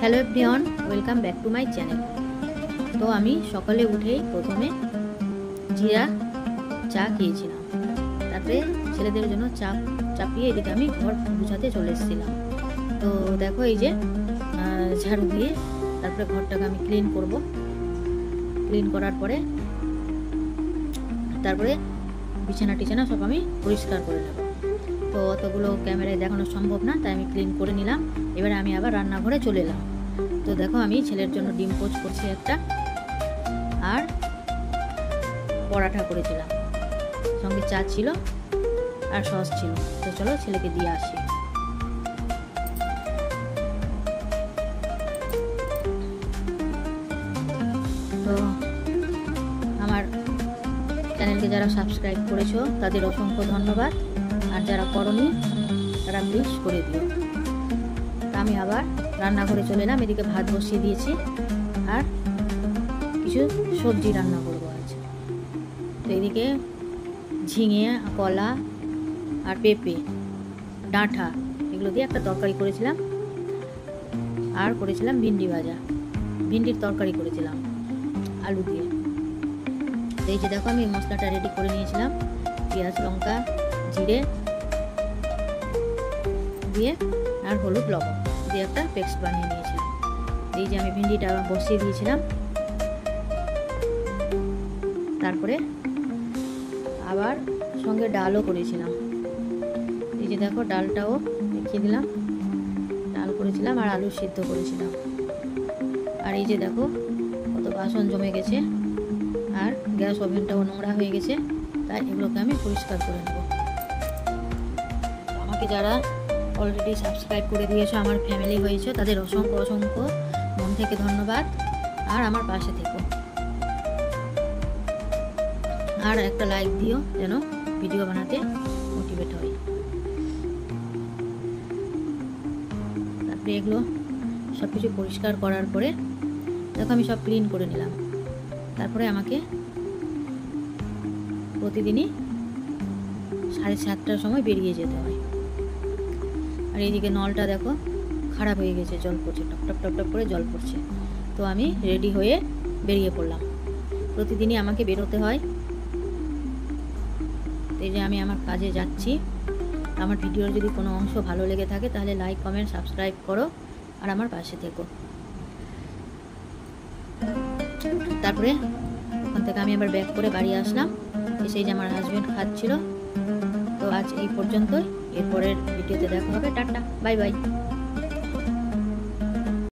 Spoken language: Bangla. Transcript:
Hello everyone, welcome back to my channel. তো আমি সকালে উঠেই প্রথমে জিরা চা খেয়েছিলাম, তারপরে ছেলেদের জন্য চা চাপিয়ে এদিকে আমি ঘর গুছাতে চলে এসেছিলাম। তো দেখো এই যে ঝাড়ু দিয়ে তারপরে ঘরটাকে আমি ক্লিন করব। ক্লিন করার পরে তারপরে বিছানা টিছানা সব আমি পরিষ্কার করে নেব। তো অতগুলো ক্যামেরায় দেখানো সম্ভব না, তাই আমি ক্লিন করে নিলাম। এবারে আমি আবার রান্নাঘরে চলে এলাম। তো দেখো আমি ছেলের জন্য ডিম পোচ করছি একটা, আর পরাঠা করেছিলাম, সঙ্গে চা ছিল আর সস ছিল। তো চলো ছেলেকে দিয়ে আসি। তো আমার চ্যানেলকে যারা সাবস্ক্রাইব করেছো তাদের অসংখ্য ধন্যবাদ, আর যারা করোনি তারা প্লিজ করে দিও। আমি আবার রান্নাঘরে চলে এলাম। এদিকে ভাত বসিয়ে দিয়েছি আর কিছু সবজি রান্না করবো আজ। তো এদিকে ঝিঙে, কলা আর পেঁপে, ডাঁটা এগুলো দিয়ে একটা তরকারি করেছিলাম, আর করেছিলাম ভিন্ডি ভাজা, ভিন্ডির তরকারি করেছিলাম আলু দিয়ে। তো এই যে দেখো আমি মশলাটা রেডি করে নিয়েছিলাম, পেঁয়াজ, লঙ্কা, জিরে দিয়ে আর হলুদ, লবণ দিয়ে একটা পেস্ট বানিয়ে নিয়েছিলাম। এই যে আমি ভিন্ডিটা বসিয়ে দিয়েছিলাম, তারপরে আবার সঙ্গে ডালও করেছিলাম। এই যে দেখো ডালটাও দেখিয়ে দিলাম, ডাল করেছিলাম আর আলু সিদ্ধ করেছিলাম। আর এই যে দেখো কত বাসন জমে গেছে, আর গ্যাস ওভেনটাও নোংরা হয়ে গেছে, তাই এগুলোকে আমি পরিষ্কার করে নেব। আমাকে যারা অলরেডি সাবস্ক্রাইব করে দিয়েছো, আমার ফ্যামিলি হয়েছে, তাদের অসংখ্য অসংখ্য মন থেকে ধন্যবাদ, আর আমার পাশে থেকো। আর একটা লাইক দিও যেন ভিডিও বানাতে মোটিভেট হই। তারপরে এগুলো সব কিছু পরিষ্কার করার পরে দেখো আমি সব ক্লিন করে নিলাম। তারপরে আমাকে প্রতিদিনই 7:30টার সময় বেরিয়ে যেতে হয়। আর এইদিকে নলটা দেখো খারাপ হয়ে গেছে, জল পড়ছে, টপ টপ টপ টপ করে জল পড়ছে। তো আমি রেডি হয়ে বেরিয়ে পড়লাম। প্রতিদিনই আমাকে বেরোতে হয়। এই যে আমি আমার কাজে যাচ্ছি। আমার ভিডিওর যদি কোনো অংশ ভালো লেগে থাকে তাহলে লাইক, কমেন্ট, সাবস্ক্রাইব করো আর আমার পাশে থেকো। তারপরে ওখান থেকে আমি আবার ব্যাক করে বাড়ি আসলাম। এসে যে আমার হাজব্যান্ড খাচ্ছিল। তো আজ এই পর্যন্তই, এরপরের ভিডিওতে দেখা হবে। Tata, bye bye.